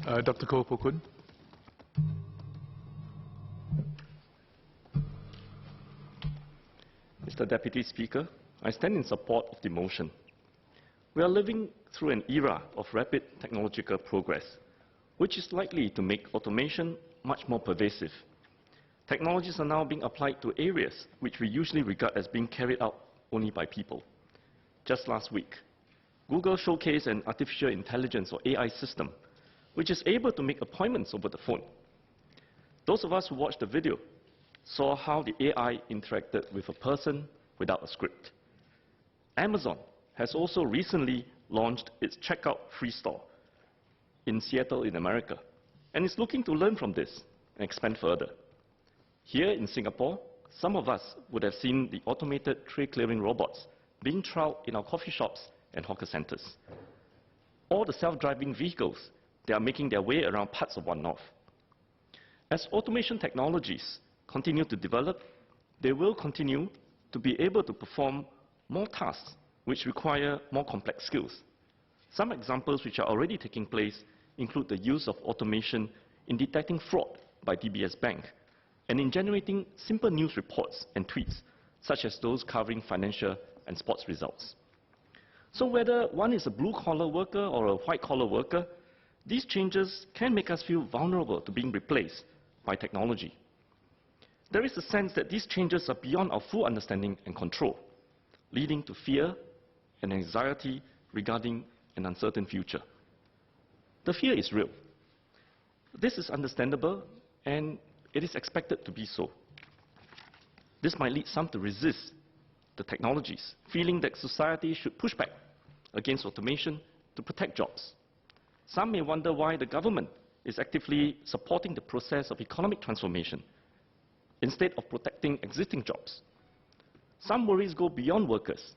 Dr. Koh Poh Koon. Mr. Deputy Speaker, I stand in support of the motion. We are living through an era of rapid technological progress, which is likely to make automation much more pervasive. Technologies are now being applied to areas which we usually regard as being carried out only by people. Just last week, Google showcased an artificial intelligence or AI system which is able to make appointments over the phone. Those of us who watched the video saw how the AI interacted with a person without a script. Amazon has also recently launched its checkout free store in Seattle in America and is looking to learn from this and expand further. Here in Singapore, some of us would have seen the automated tray clearing robots being trialed in our coffee shops and hawker centers. Or the self-driving vehicles that are making their way around parts of One North. As automation technologies continue to develop, they will continue to be able to perform more tasks which require more complex skills. Some examples which are already taking place include the use of automation in detecting fraud by DBS Bank and in generating simple news reports and tweets, such as those covering financial and sports results. So whether one is a blue-collar worker or a white-collar worker, these changes can make us feel vulnerable to being replaced by technology. There is a sense that these changes are beyond our full understanding and control, leading to fear and anxiety regarding an uncertain future. The fear is real. This is understandable, and it is expected to be so. This might lead some to resist the technologies, feeling that society should push back against automation to protect jobs. Some may wonder why the government is actively supporting the process of economic transformation instead of protecting existing jobs. Some worries go beyond workers,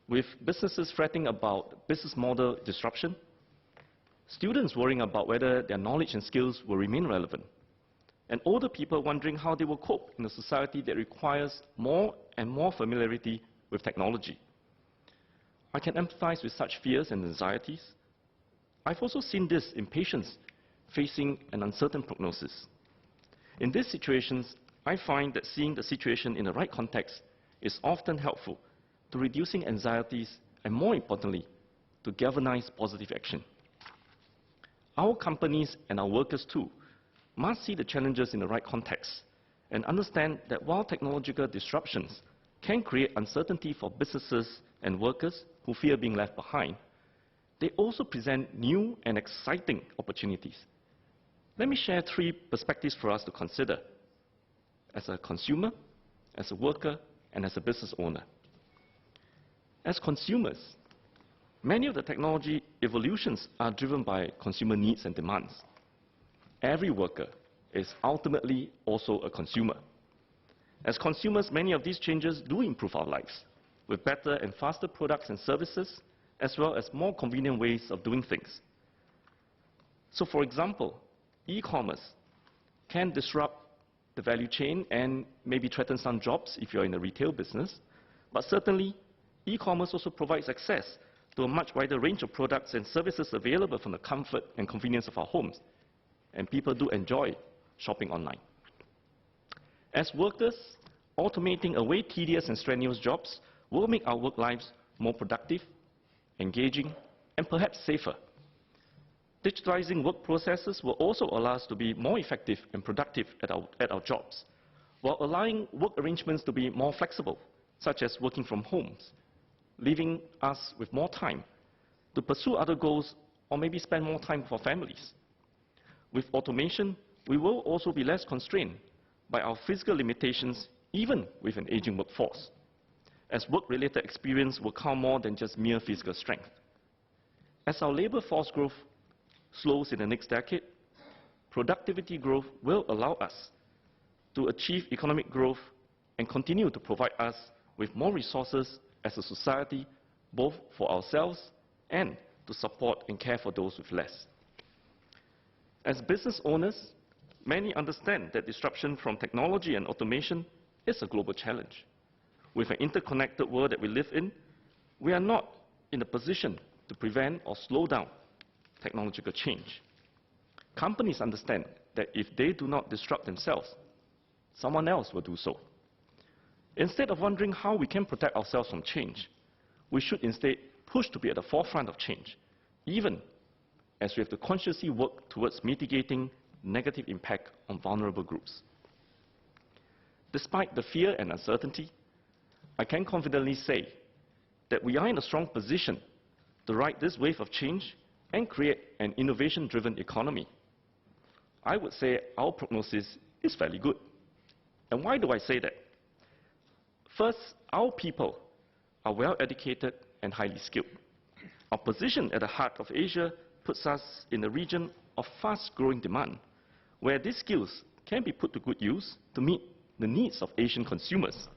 with businesses fretting about business model disruption, students worrying about whether their knowledge and skills will remain relevant, and older people wondering how they will cope in a society that requires more and more familiarity with technology. I can empathize with such fears and anxieties. I've also seen this in patients facing an uncertain prognosis. In these situations, I find that seeing the situation in the right context is often helpful to reducing anxieties and, more importantly, to galvanize positive action. Our companies and our workers, too, must see the challenges in the right context and understand that while technological disruptions can create uncertainty for businesses and workers who fear being left behind, they also present new and exciting opportunities. Let me share 3 perspectives for us to consider as a consumer, as a worker, and as a business owner. As consumers, many of the technology evolutions are driven by consumer needs and demands. Every worker is ultimately also a consumer. As consumers, many of these changes do improve our lives with better and faster products and services, as well as more convenient ways of doing things. So, for example, e-commerce can disrupt the value chain and maybe threaten some jobs if you're in the retail business, but certainly e-commerce also provides access to a much wider range of products and services available from the comfort and convenience of our homes, and people do enjoy shopping online. As workers, automating away tedious and strenuous jobs will make our work lives more productive, engaging, and perhaps safer. Digitalizing work processes will also allow us to be more effective and productive at our jobs, while allowing work arrangements to be more flexible, such as working from homes, leaving us with more time to pursue other goals or maybe spend more time with our families. With automation, we will also be less constrained by our physical limitations, even with an aging workforce, as work-related experience will count more than just mere physical strength. As our labor force growth slows in the next decade, productivity growth will allow us to achieve economic growth and continue to provide us with more resources as a society, both for ourselves and to support and care for those with less. As business owners, many understand that disruption from technology and automation is a global challenge. With an interconnected world that we live in, we are not in a position to prevent or slow down technological change. Companies understand that if they do not disrupt themselves, someone else will do so. Instead of wondering how we can protect ourselves from change, we should instead push to be at the forefront of change, even as we have to consciously work towards mitigating negative impact on vulnerable groups. Despite the fear and uncertainty, I can confidently say that we are in a strong position to ride this wave of change and create an innovation-driven economy. I would say our prognosis is fairly good. And why do I say that? First, our people are well educated and highly skilled. Our position at the heart of Asia puts us in a region of fast-growing demand, where these skills can be put to good use to meet the needs of Asian consumers.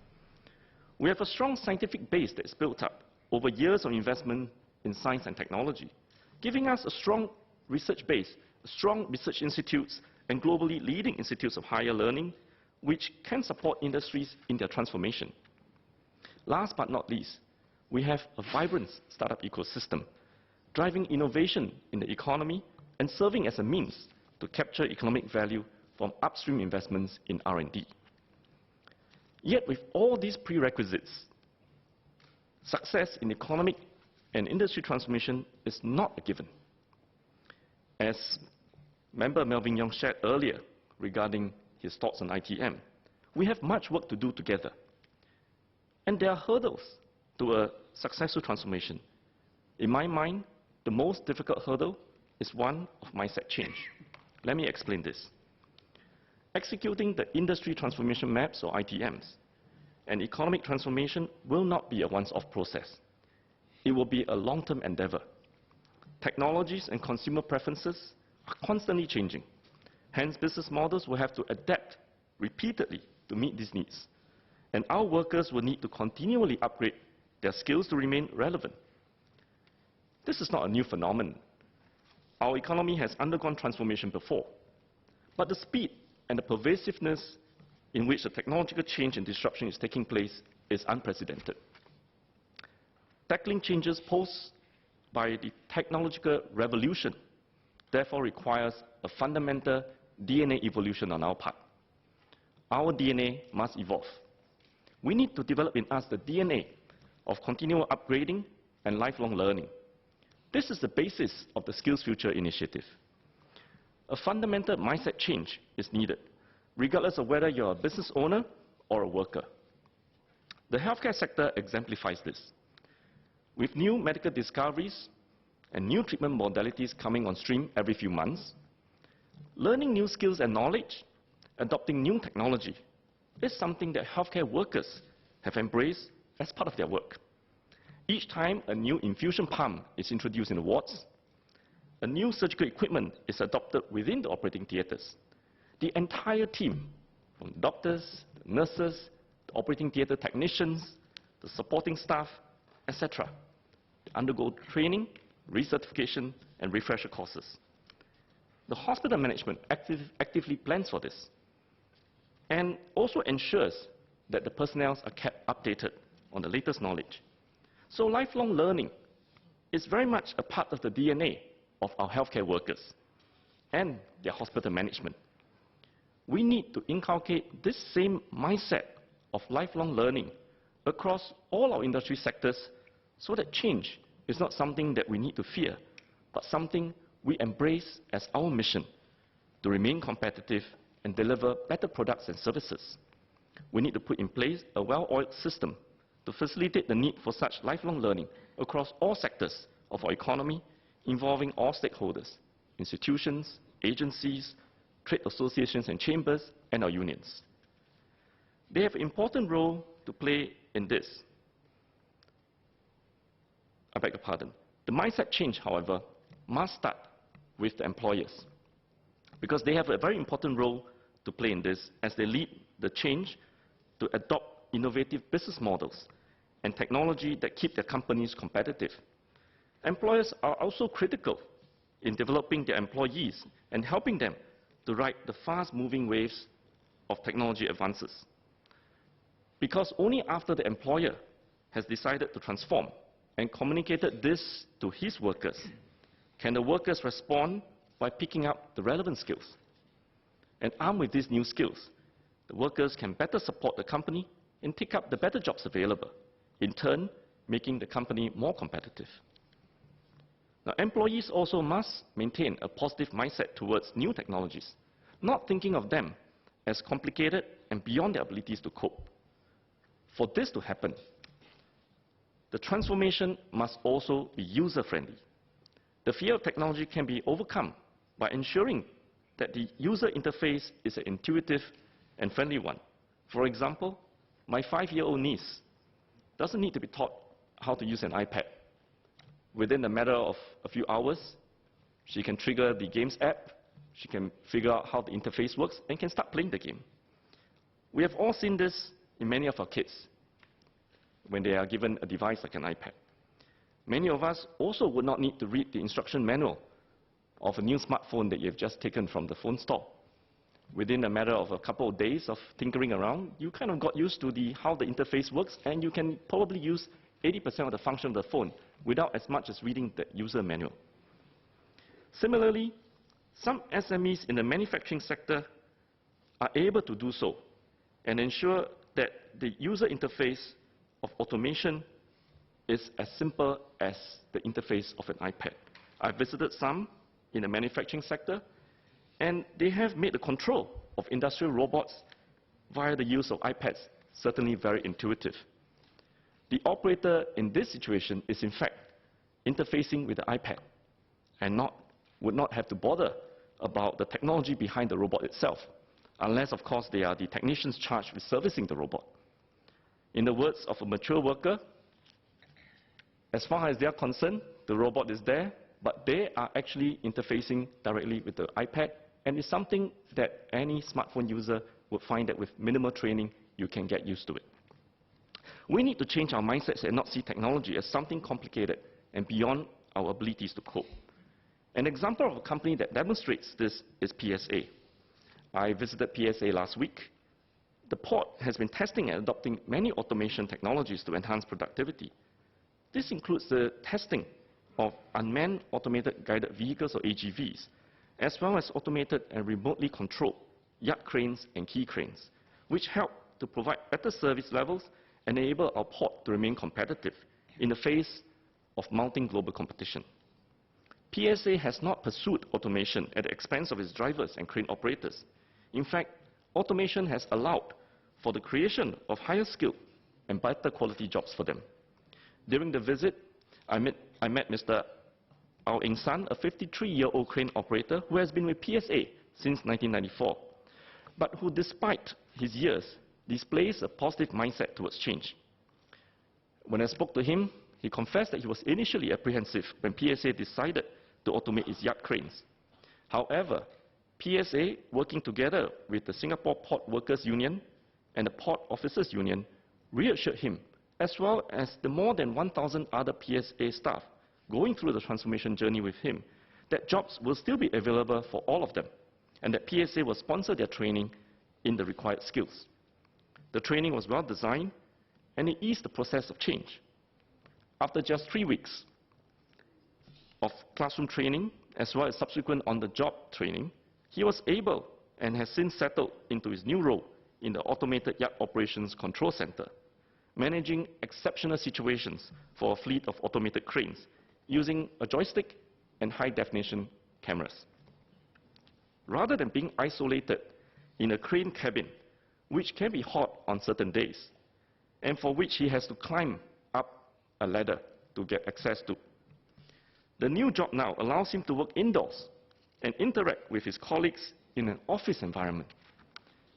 We have a strong scientific base that is built up over years of investment in science and technology, giving us a strong research base, strong research institutes, and globally leading institutes of higher learning, which can support industries in their transformation. Last but not least, we have a vibrant startup ecosystem, driving innovation in the economy and serving as a means to capture economic value from upstream investments in R&D. Yet with all these prerequisites, success in economic and industry transformation is not a given. As Member Melvin Young shared earlier regarding his thoughts on ITM, we have much work to do together. And there are hurdles to a successful transformation. In my mind, the most difficult hurdle is one of mindset change. Let me explain this. Executing the industry transformation maps, or ITMs, and economic transformation will not be a once-off process. It will be a long-term endeavor. Technologies and consumer preferences are constantly changing. Hence, business models will have to adapt repeatedly to meet these needs. And our workers will need to continually upgrade their skills to remain relevant. This is not a new phenomenon. Our economy has undergone transformation before. But the speed and the pervasiveness in which the technological change and disruption is taking place is unprecedented. Tackling changes posed by the technological revolution therefore requires a fundamental DNA evolution on our part. Our DNA must evolve. We need to develop in us the DNA of continual upgrading and lifelong learning. This is the basis of the Skills Future initiative. A fundamental mindset change is needed, regardless of whether you're a business owner or a worker. The healthcare sector exemplifies this. With new medical discoveries and new treatment modalities coming on stream every few months, learning new skills and knowledge, adopting new technology, is something that healthcare workers have embraced as part of their work. Each time a new infusion pump is introduced in the wards, a new surgical equipment is adopted within the operating theatres, the entire team, from doctors, the nurses, the operating theatre technicians, the supporting staff, etc., undergo training, recertification, and refresher courses. The hospital management actively plans for this and also ensures that the personnel are kept updated on the latest knowledge. So lifelong learning is very much a part of the DNA of our healthcare workers and their hospital management. We need to inculcate this same mindset of lifelong learning across all our industry sectors so that change is not something that we need to fear, but something we embrace as our mission to remain competitive and deliver better products and services. We need to put in place a well-oiled system to facilitate the need for such lifelong learning across all sectors of our economy, involving all stakeholders, institutions, agencies, trade associations and chambers, and our unions. They have an important role to play in this. I beg your pardon. The mindset change, however, must start with the employers, because they have a very important role to play in this as they lead the change to adopt innovative business models and technology that keep their companies competitive. Employers are also critical in developing their employees and helping them to ride the fast-moving waves of technology advances. Because only after the employer has decided to transform and communicated this to his workers can the workers respond by picking up the relevant skills. And armed with these new skills, the workers can better support the company and take up the better jobs available, in turn making the company more competitive. Now, employees also must maintain a positive mindset towards new technologies, not thinking of them as complicated and beyond their abilities to cope. For this to happen, the transformation must also be user-friendly. The fear of technology can be overcome by ensuring that the user interface is an intuitive and friendly one. For example, my 5-year-old niece doesn't need to be taught how to use an iPad. Within a matter of a few hours, she can trigger the games app, she can figure out how the interface works, and can start playing the game. We have all seen this in many of our kids when they are given a device like an iPad. Many of us also would not need to read the instruction manual of a new smartphone that you have just taken from the phone store. Within a matter of a couple of days of tinkering around, you kind of got used to how the interface works, and you can probably use 80% of the function of the phone without as much as reading the user manual. Similarly, some SMEs in the manufacturing sector are able to do so and ensure that the user interface of automation is as simple as the interface of an iPad. I've visited some in the manufacturing sector, and they have made the control of industrial robots via the use of iPads certainly very intuitive. The operator in this situation is in fact interfacing with the iPad and would not have to bother about the technology behind the robot itself, unless of course they are the technicians charged with servicing the robot. In the words of a mature worker, as far as they are concerned, the robot is there, but they are actually interfacing directly with the iPad, and it's something that any smartphone user would find that with minimal training, you can get used to it. We need to change our mindsets and not see technology as something complicated and beyond our abilities to cope. An example of a company that demonstrates this is PSA. I visited PSA last week. The port has been testing and adopting many automation technologies to enhance productivity. This includes the testing of unmanned automated guided vehicles, or AGVs, as well as automated and remotely controlled yacht cranes and key cranes, which help to provide better service levels and enable our port to remain competitive in the face of mounting global competition. PSA has not pursued automation at the expense of its drivers and crane operators. In fact, automation has allowed for the creation of higher skilled and better quality jobs for them. During the visit, I met Mr. Ao Eng San, a 53-year-old crane operator who has been with PSA since 1994, but who, despite his years, displays a positive mindset towards change. When I spoke to him, he confessed that he was initially apprehensive when PSA decided to automate its yacht cranes. However, PSA, working together with the Singapore Port Workers Union and the Port Officers Union, reassured him, as well as the more than 1,000 other PSA staff going through the transformation journey with him, that jobs will still be available for all of them, and that PSA will sponsor their training in the required skills. The training was well designed, and it eased the process of change. After just 3 weeks of classroom training, as well as subsequent on-the-job training, he was able and has since settled into his new role in the Automated Yacht Operations Control Center, managing exceptional situations for a fleet of automated cranes using a joystick and high-definition cameras. Rather than being isolated in a crane cabin, which can be hot on certain days, and for which he has to climb up a ladder to get access to, the new job now allows him to work indoors and interact with his colleagues in an office environment.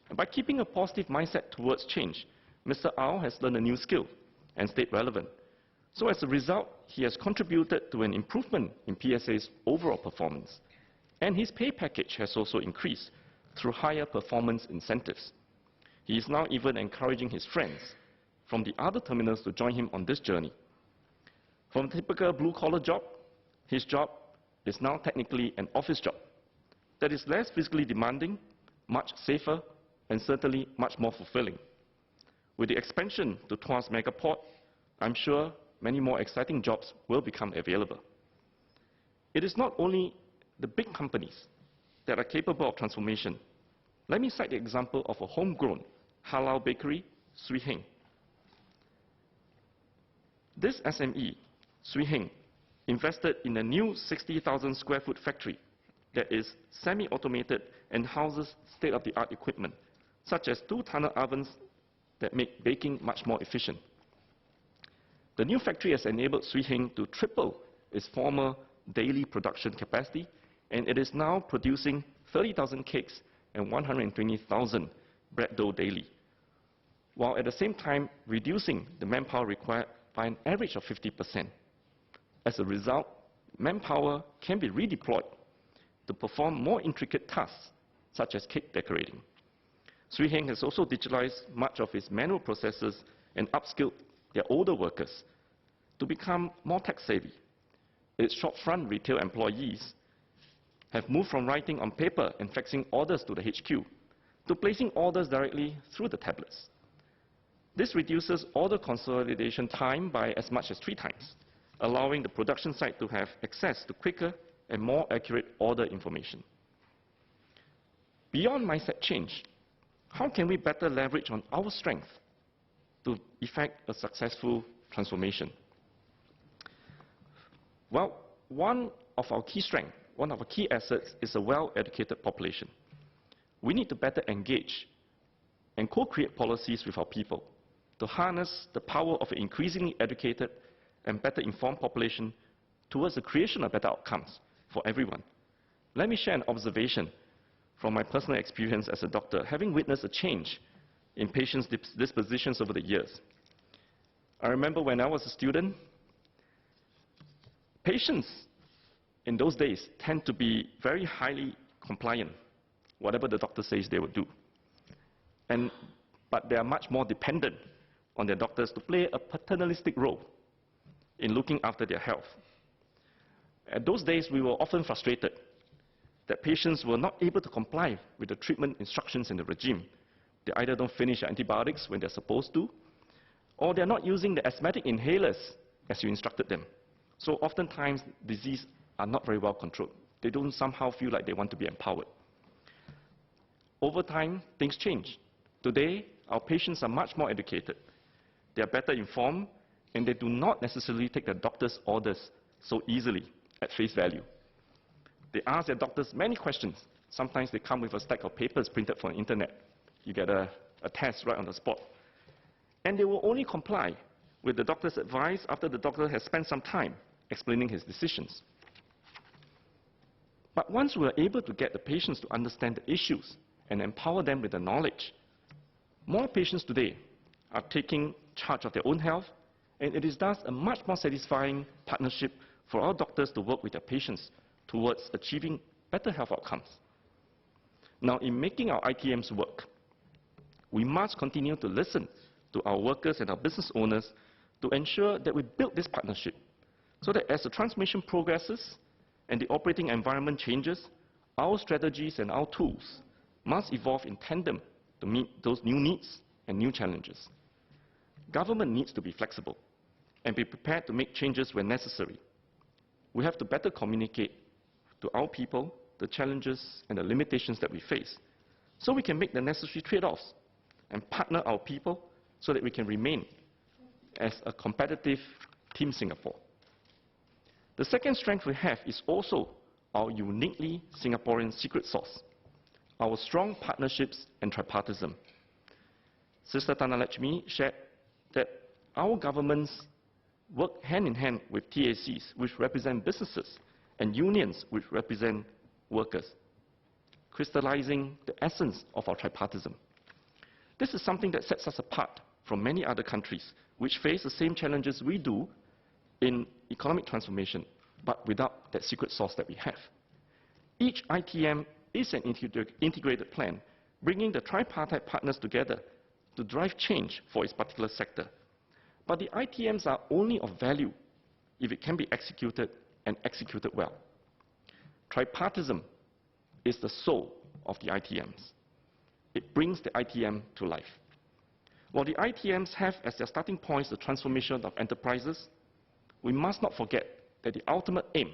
And by keeping a positive mindset towards change, Mr. Ao has learned a new skill and stayed relevant. So as a result, he has contributed to an improvement in PSA's overall performance. And his pay package has also increased through higher performance incentives. He is now even encouraging his friends from the other terminals to join him on this journey. From a typical blue-collar job, his job is now technically an office job that is less physically demanding, much safer, and certainly much more fulfilling. With the expansion to Tuas Megaport, I'm sure many more exciting jobs will become available. It is not only the big companies that are capable of transformation. Let me cite the example of a homegrown halal bakery, Swee Heng. This SME, Swee Heng, invested in a new 60,000 square foot factory that is semi-automated and houses state-of-the-art equipment, such as 2 tunnel ovens that make baking much more efficient. The new factory has enabled Swee Heng to triple its former daily production capacity, and it is now producing 30,000 cakes and 120,000 bread dough daily, while at the same time reducing the manpower required by an average of 50%. As a result, manpower can be redeployed to perform more intricate tasks, such as cake decorating. Swee Heng has also digitalized much of its manual processes and upskilled their older workers to become more tech-savvy. Its shopfront retail employees have moved from writing on paper and faxing orders to the HQ to placing orders directly through the tablets. This reduces order consolidation time by as much as 3 times, allowing the production site to have access to quicker and more accurate order information. Beyond mindset change, how can we better leverage on our strength to effect a successful transformation? Well, one of our key strengths, one of our key assets is a well-educated population. We need to better engage and co-create policies with our people to harness the power of an increasingly educated and better informed population towards the creation of better outcomes for everyone. Let me share an observation from my personal experience as a doctor, having witnessed a change in patients' dispositions over the years. I remember when I was a student, patients in those days tend to be very highly compliant, whatever the doctor says they would do. But they are much more dependent on their doctors to play a paternalistic role in looking after their health. At those days, we were often frustrated that patients were not able to comply with the treatment instructions in the regime. They either don't finish their antibiotics when they're supposed to, or they're not using the asthmatic inhalers as you instructed them. So oftentimes, disease are not very well controlled. They don't somehow feel like they want to be empowered. Over time, things change. Today, our patients are much more educated. They are better informed, and they do not necessarily take their doctor's orders so easily at face value. They ask their doctors many questions. Sometimes they come with a stack of papers printed from the internet. You get a test right on the spot. And they will only comply with the doctor's advice after the doctor has spent some time explaining his decisions. But once we are able to get the patients to understand the issues and empower them with the knowledge, more patients today are taking charge of their own health, and it is thus a much more satisfying partnership for our doctors to work with their patients towards achieving better health outcomes. Now, in making our ITMs work, we must continue to listen to our workers and our business owners to ensure that we build this partnership so that as the transformation progresses and the operating environment changes, our strategies and our tools must evolve in tandem to meet those new needs and new challenges. Government needs to be flexible and be prepared to make changes when necessary. We have to better communicate to our people the challenges and the limitations that we face so we can make the necessary trade-offs and partner our people so that we can remain as a competitive Team Singapore. The second strength we have is also our uniquely Singaporean secret sauce, our strong partnerships and tripartism. Sister Tanalakshmi shared that our governments work hand in hand with TACs, which represent businesses, and unions, which represent workers, crystallizing the essence of our tripartism. This is something that sets us apart from many other countries which face the same challenges we do in economic transformation, but without that secret sauce that we have. Each ITM is an integrated plan, bringing the tripartite partners together to drive change for its particular sector. But the ITMs are only of value if it can be executed and executed well. Tripartism is the soul of the ITMs. It brings the ITM to life. While the ITMs have as their starting points the transformation of enterprises, we must not forget that the ultimate aim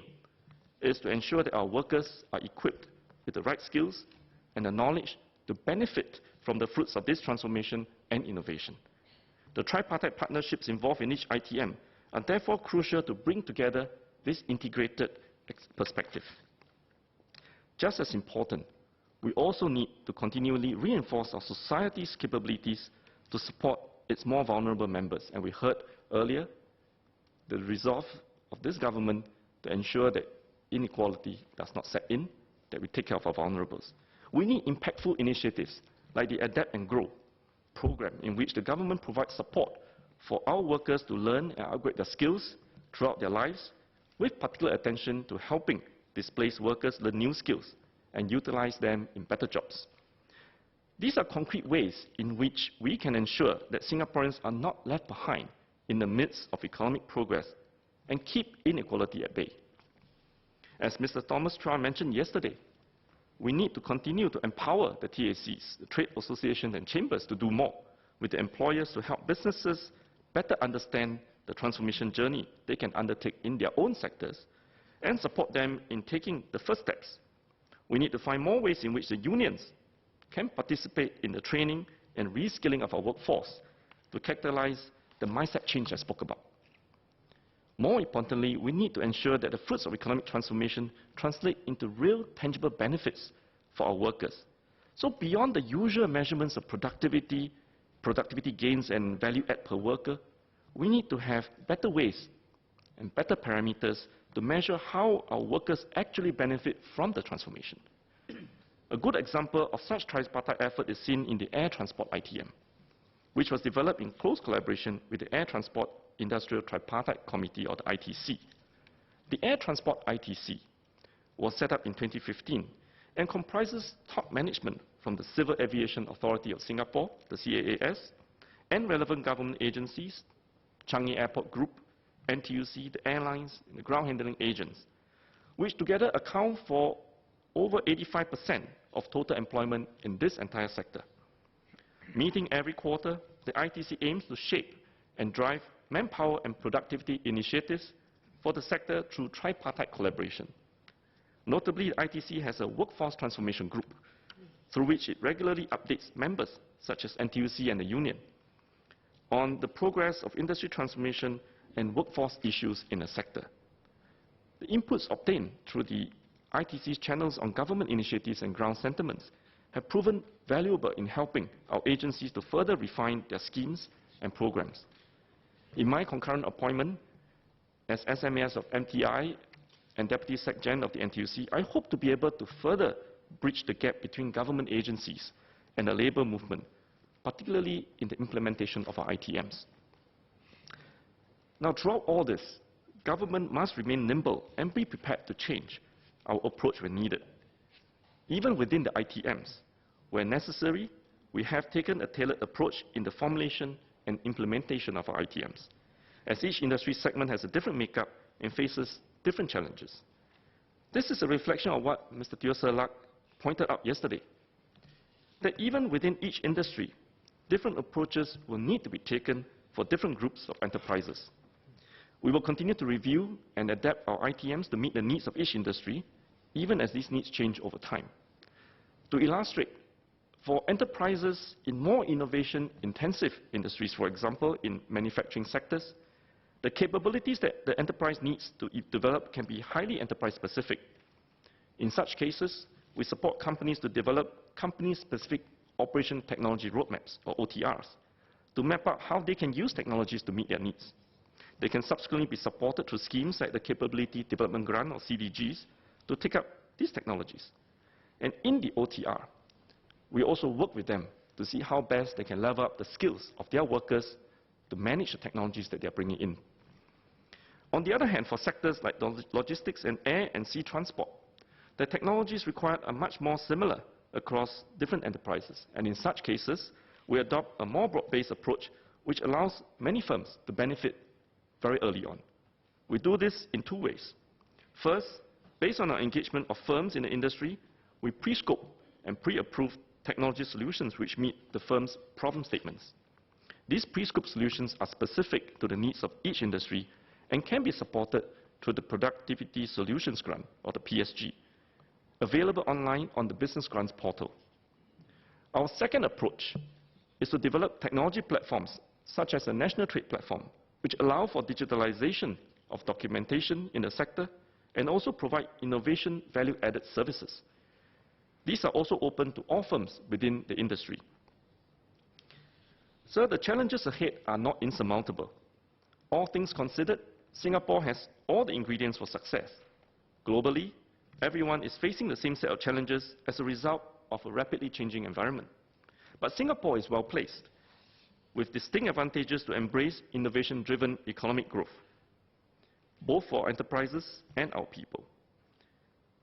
is to ensure that our workers are equipped with the right skills and the knowledge to benefit from the fruits of this transformation and innovation. The tripartite partnerships involved in each ITM are therefore crucial to bring together this integrated perspective. Just as important, we also need to continually reinforce our society's capabilities to support its more vulnerable members. And we heard earlier the resolve of this government to ensure that inequality does not set in, that we take care of our vulnerables. We need impactful initiatives like the Adapt and Grow program, in which the government provides support for our workers to learn and upgrade their skills throughout their lives, with particular attention to helping displaced workers learn new skills and utilize them in better jobs. These are concrete ways in which we can ensure that Singaporeans are not left behind in the midst of economic progress and keep inequality at bay. As Mr. Thomas Chua mentioned yesterday, we need to continue to empower the TACs, the trade associations and chambers, to do more with the employers to help businesses better understand the transformation journey they can undertake in their own sectors and support them in taking the first steps. We need to find more ways in which the unions can participate in the training and reskilling of our workforce to catalyze the mindset change I spoke about. More importantly, we need to ensure that the fruits of economic transformation translate into real, tangible benefits for our workers. So beyond the usual measurements of productivity gains and value add per worker, we need to have better ways and better parameters to measure how our workers actually benefit from the transformation. A good example of such tripartite effort is seen in the Air Transport ITM, which was developed in close collaboration with the Air Transport Industrial Tripartite Committee, or the ITC. The Air Transport ITC was set up in 2015 and comprises top management from the Civil Aviation Authority of Singapore, the CAAS, and relevant government agencies, Changi Airport Group, NTUC, the airlines, and the ground handling agents, which together account for over 85% of total employment in this entire sector. Meeting every quarter, the ITC aims to shape and drive manpower and productivity initiatives for the sector through tripartite collaboration. Notably, the ITC has a workforce transformation group through which it regularly updates members, such as NTUC and the union, on the progress of industry transformation and workforce issues in the sector. The inputs obtained through the ITC's channels on government initiatives and ground sentiments have proven valuable in helping our agencies to further refine their schemes and programs. In my concurrent appointment as SMAS of MTI and Deputy Sec-Gen of the NTUC, I hope to be able to further bridge the gap between government agencies and the labour movement, particularly in the implementation of our ITMs. Now, throughout all this, government must remain nimble and be prepared to change our approach when needed. Even within the ITMs, where necessary, we have taken a tailored approach in the formulation and implementation of our ITMs, as each industry segment has a different makeup and faces different challenges. This is a reflection of what Mr. Teo Ser Luck pointed out yesterday, that even within each industry, different approaches will need to be taken for different groups of enterprises. We will continue to review and adapt our ITMs to meet the needs of each industry, even as these needs change over time. To illustrate, for enterprises in more innovation-intensive industries, for example, in manufacturing sectors, the capabilities that the enterprise needs to develop can be highly enterprise-specific. In such cases, we support companies to develop company-specific operation technology roadmaps, or OTRs, to map out how they can use technologies to meet their needs. They can subsequently be supported through schemes like the Capability Development Grant, or CDGs, to take up these technologies. And in the OTR, we also work with them to see how best they can level up the skills of their workers to manage the technologies that they are bringing in. On the other hand, for sectors like logistics and air and sea transport, the technologies required are much more similar across different enterprises. And in such cases, we adopt a more broad-based approach which allows many firms to benefit very early on. We do this in two ways. First, based on our engagement of firms in the industry, we pre-scope and pre-approve technology solutions which meet the firm's problem statements. These pre-scope solutions are specific to the needs of each industry and can be supported through the Productivity Solutions Grant, or the PSG, available online on the Business Grants portal. Our second approach is to develop technology platforms such as a national trade platform, which allow for digitalization of documentation in the sector and also provide innovation value-added services. These are also open to all firms within the industry. Sir, the challenges ahead are not insurmountable. All things considered, Singapore has all the ingredients for success. Globally, everyone is facing the same set of challenges as a result of a rapidly changing environment. But Singapore is well placed, with distinct advantages to embrace innovation-driven economic growth, both for our enterprises and our people.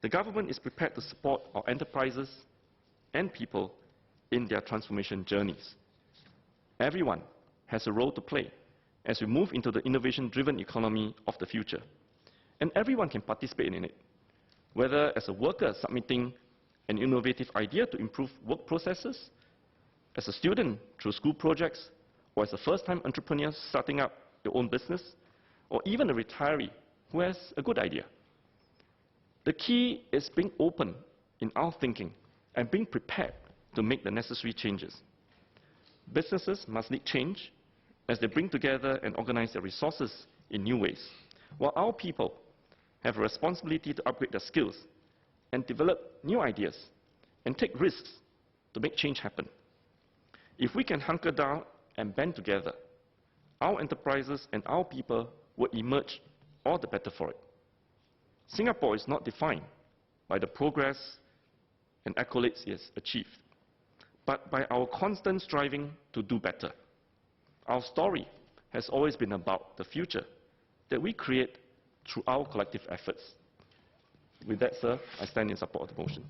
The government is prepared to support our enterprises and people in their transformation journeys. Everyone has a role to play as we move into the innovation-driven economy of the future. And everyone can participate in it, whether as a worker submitting an innovative idea to improve work processes, as a student through school projects, or as a first-time entrepreneur starting up your own business, or even a retiree who has a good idea. The key is being open in our thinking and being prepared to make the necessary changes. Businesses must lead change as they bring together and organize their resources in new ways, while our people have a responsibility to upgrade their skills and develop new ideas and take risks to make change happen. If we can hunker down and band together, our enterprises and our people will emerge all the better for it. Singapore is not defined by the progress and accolades it has achieved, but by our constant striving to do better. Our story has always been about the future that we create through our collective efforts. With that, sir, I stand in support of the motion.